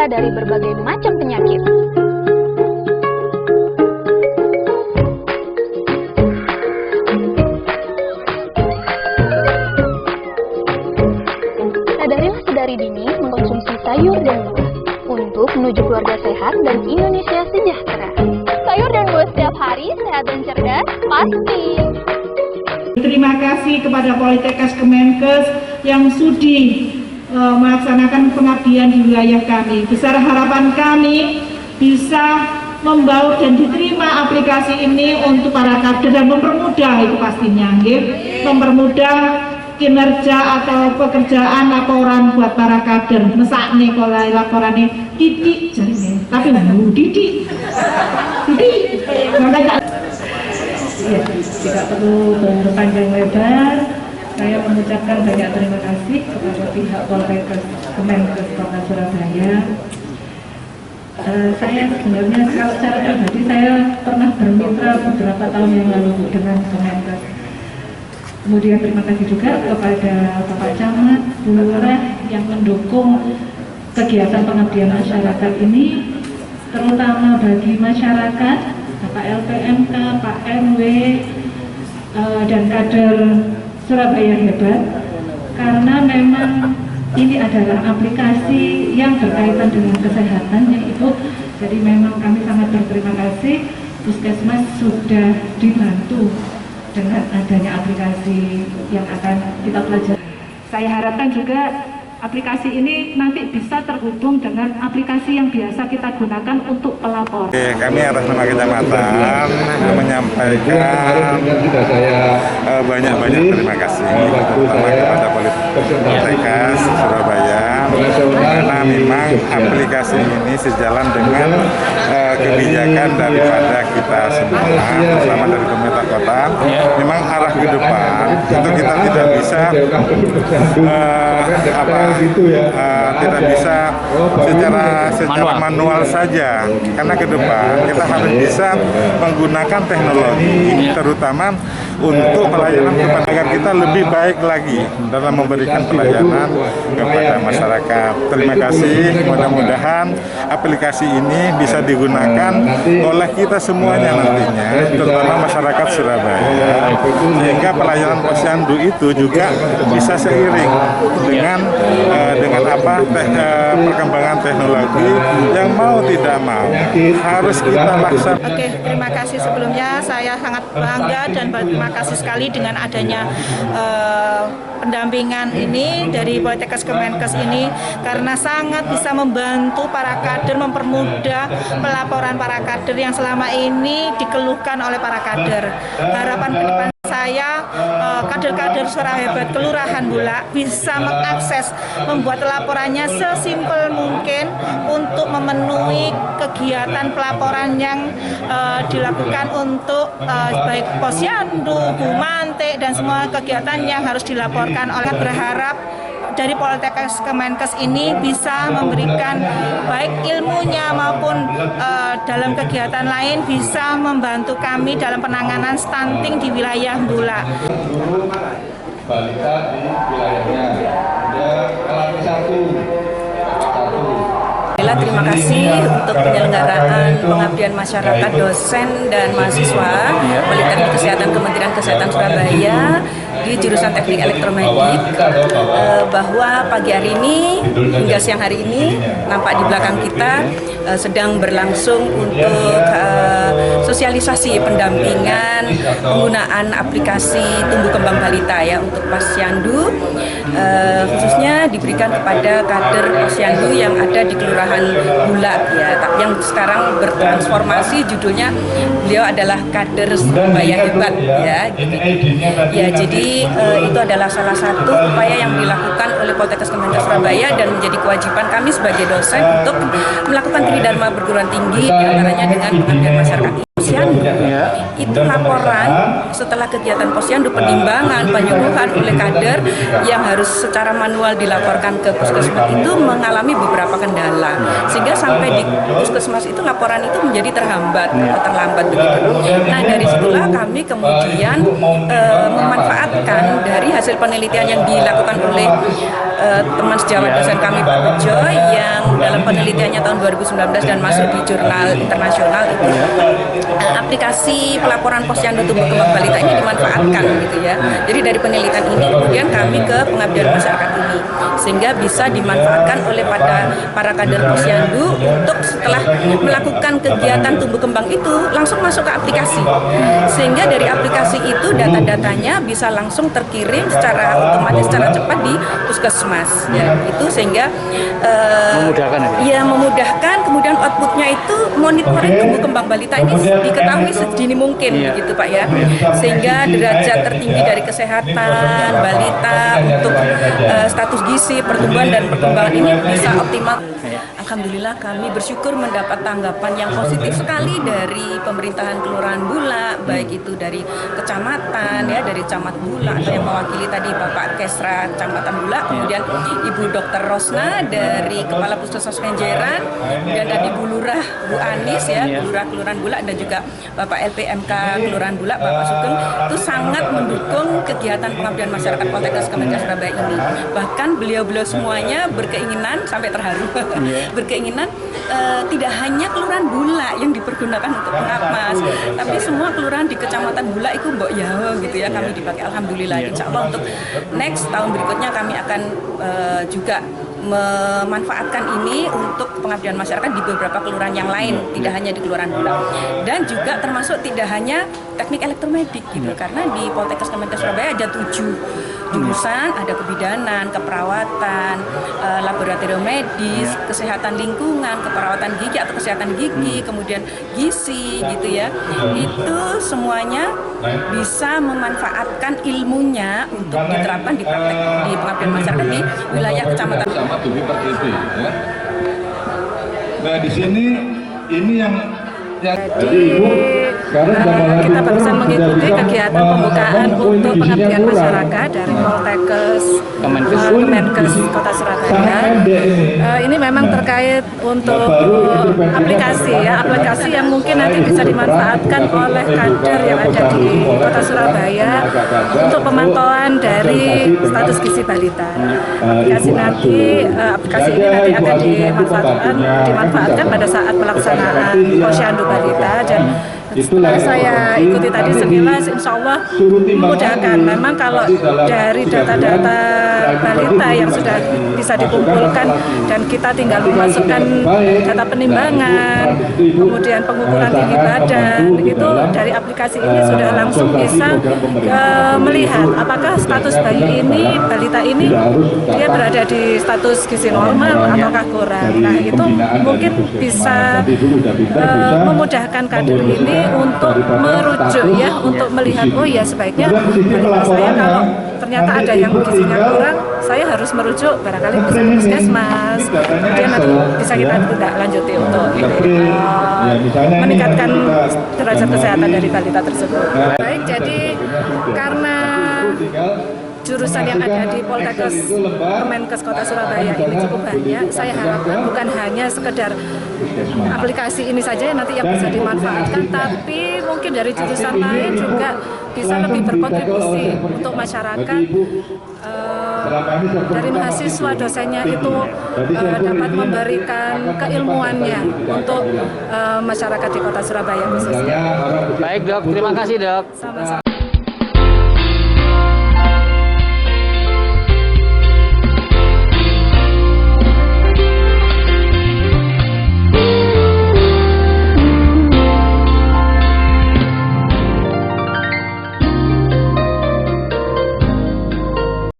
kita dari berbagai macam penyakit. Sadarilah sedari dini mengkonsumsi sayur dan buah untuk menuju keluarga sehat dan Indonesia sejahtera. Sayur dan buah setiap hari, sehat dan cerdas, pasti. Terima kasih kepada Politekkes Kemenkes yang sudi melaksanakan pengabdian di wilayah kami. Besar harapan kami bisa membawa dan diterima aplikasi ini untuk para kader dan mempermudah itu pastinya, mempermudah kinerja atau pekerjaan laporan buat para kader. Mesak nih kalau laporannya titik jadinya, tapi titik. Ya, tidak perlu berpanjang lebar. Saya mengucapkan banyak terima kasih kepada pihak Politekkes Kemenkes Kota Surabaya. Saya sebenarnya kalau secara pribadi saya pernah bermitra beberapa tahun yang lalu dengan Kemenkes. Kemudian terima kasih juga kepada Bapak Camat, Bu Lurah yang mendukung kegiatan pengabdian masyarakat ini, terutama bagi masyarakat, Bapak LPMK, Pak MW, dan kader Surabaya Hebat, karena memang ini adalah aplikasi yang berkaitan dengan kesehatan, yaitu jadi memang kami sangat berterima kasih Puskesmas sudah dibantu dengan adanya aplikasi yang akan kita pelajari. Saya harapkan juga aplikasi ini nanti bisa terhubung dengan aplikasi yang biasa kita gunakan untuk pelapor. Kami atas nama kecamatan menyampaikan banyak terima kasih terutama kepada Politekkes Surabaya, karena memang aplikasi ini sejalan dengan kebijakan daripada kita semua, bersama dari pemerintah kota. Memang arah ke depan itu kita tidak bisa tidak bisa secara manual saja, karena ke depan kita harus bisa menggunakan teknologi, terutama untuk pelayanan kepada agar kita lebih baik lagi dalam memberikan pelayanan kepada masyarakat. Terima kasih, mudah-mudahan aplikasi ini bisa digunakan oleh kita semuanya nantinya, terutama masyarakat Surabaya, sehingga pelayanan posyandu itu juga bisa seiring dengan perkembangan teknologi yang mau tidak mau harus kita laksanakan. Oke, terima kasih sebelumnya. Saya sangat bangga dan terima kasih sekali dengan adanya pendampingan ini dari Politekkes Kemenkes ini, karena sangat bisa membantu para kader, mempermudah pelaporan para kader yang selama ini dikeluhkan oleh para kader. Harapan ke depan saya, kader-kader Surabaya Hebat Kelurahan Bulak bisa mengakses, membuat laporannya sesimpel mungkin untuk memenuhi kegiatan pelaporan yang dilakukan untuk baik posyandu, bumantik, dan semua kegiatan yang harus dilaporkan oleh. Berharap dari Politekkes Kemenkes ini bisa memberikan baik ilmunya maupun dalam kegiatan lain bisa membantu kami dalam penanganan stunting di wilayah Bulak. Balita di wilayahnya, dia alami satu. Terima kasih untuk penyelenggaraan pengabdian masyarakat, dosen dan mahasiswa Politeknik Kesehatan Kementerian Kesehatan Surabaya di jurusan Teknik Elektromagnetik, bahwa pagi hari ini hingga siang hari ini nampak di belakang kita sedang berlangsung untuk sosialisasi pendampingan penggunaan aplikasi tumbuh kembang balita ya untuk posyandu, khususnya diberikan kepada kader posyandu yang ada di Kelurahan Bulak ya, yang sekarang bertransformasi, judulnya beliau adalah kader Surabaya Hebat ya. Ya, jadi itu adalah salah satu upaya yang dilakukan oleh Politekkes Kemenkes Surabaya dan menjadi kewajiban kami sebagai dosen untuk melakukan tridharma perguruan tinggi, diantaranya dengan pengabdian masyarakat. Posyandu itu laporan setelah kegiatan posyandu, penimbangan, penyuluhan oleh kader yang harus secara manual dilaporkan ke puskesmas itu mengalami beberapa kendala, sehingga sampai di puskesmas itu laporan itu menjadi terhambat atau terlambat begitu. Nah, dari situlah kami kemudian memanfaatkan dari hasil penelitian yang dilakukan oleh teman sejawat dosen kami Pak Bejo yang dalam penelitiannya tahun 2019 dan masuk di jurnal internasional itu aplikasi pelaporan posyandu tumbuh kembang balita ini dimanfaatkan gitu ya. Jadi dari penelitian ini kemudian kami ke pengabdian masyarakat ini sehingga bisa dimanfaatkan oleh para kader posyandu untuk setelah melakukan kegiatan tumbuh kembang itu langsung masuk ke aplikasi, sehingga dari aplikasi itu data-datanya bisa langsung terkirim secara otomatis, secara cepat di puskesmas ya. Itu sehingga memudahkan kemudian outputnya itu monitoring tumbuh kembang balita ini diketahui sedini mungkin gitu Pak ya, sehingga derajat tertinggi dari kesehatan balita untuk status gizi, pertumbuhan dan perkembangan ini bisa optimal. Alhamdulillah kami bersyukur mendapat tanggapan yang positif sekali dari pemerintahan Kelurahan Bulak, baik itu dari kecamatan ya, dari Camat Bulak atau yang mewakili tadi Bapak Kesra Kecamatan Bulak, kemudian Ibu Dr. Rosna dari Kepala Puskesmas Kenjeran, dan tadi Bu Lurah Bu Anis ya, Bu Lurah Kelurahan Bulak, dan juga Bapak LPMK Kelurahan Bulak Bapak Sugeng, itu sangat mendukung kegiatan pengabdian masyarakat Poltekkes Kemenkes Surabaya ini. Bahkan beliau-beliau semuanya berkeinginan sampai terharu berkeinginan tidak hanya Kelurahan Bulak yang dipergunakan untuk pengapmas, tapi semua kelurahan di Kecamatan Bulak itu mbok ya gitu ya, kami dipakai. Alhamdulillah, insya Allah untuk next tahun berikutnya kami akan juga memanfaatkan ini untuk pengabdian masyarakat di beberapa kelurahan yang lain, tidak hanya di Kelurahan Bulak, dan juga termasuk tidak hanya teknik elektromedik gitu, karena di Poltekkes Kemenkes Surabaya ada 7 jurusan, ada kebidanan, keperawatan, laboratorium medis, kesehatan lingkungan, keperawatan gigi atau kesehatan gigi, kemudian gizi gitu ya. Itu semuanya bisa memanfaatkan ilmunya untuk diterapkan di praktek di pengabdian masyarakat di wilayah kecamatan. Sama tubi per TB, ya. Nah di sini ini yang Jadi kita barusan mengikuti kegiatan pembukaan untuk pengabdian masyarakat dari Poltekkes Kemenkes Kota Surabaya. Ini memang terkait untuk aplikasi ya, aplikasi yang mungkin nanti bisa dimanfaatkan oleh kader yang ada di Kota Surabaya untuk pemantauan dari status gizi balita. Aplikasi ini nanti akan dimanfaatkan pada saat pelaksanaan posyandu balita, dan setelah saya ikuti tadi sekilas, insya Allah memudahkan. Memang kalau dari data-data balita yang sudah bisa dikumpulkan dan kita tinggal memasukkan data penimbangan, kemudian pengukuran tinggi badan, itu dari aplikasi ini sudah langsung bisa melihat apakah status bayi ini, balita ini, dia berada di status gizi normal ataukah kurang. Nah itu mungkin bisa memudahkan kader ini untuk merujuk ya, untuk melihat oh ya sebaiknya balita saya kalau ternyata ada yang gizinya kurang, saya harus merujuk barangkali bisa ke puskesmas, kemudian nanti bisa kita tidak lanjuti untuk meningkatkan derajat kesehatan dari balita tersebut. Baik, jadi karena jurusan yang ada di Poltekkes Kemenkes Kota Surabaya ini cukup banyak, saya harapkan bukan hanya sekedar aplikasi ini saja yang nanti yang bisa dimanfaatkan, tapi mungkin dari jurusan lain juga bisa lebih berkontribusi untuk masyarakat. Dari mahasiswa dosennya itu dapat memberikan keilmuannya untuk masyarakat di Kota Surabaya khususnya. Baik Dok, terima kasih Dok. Sama-sama.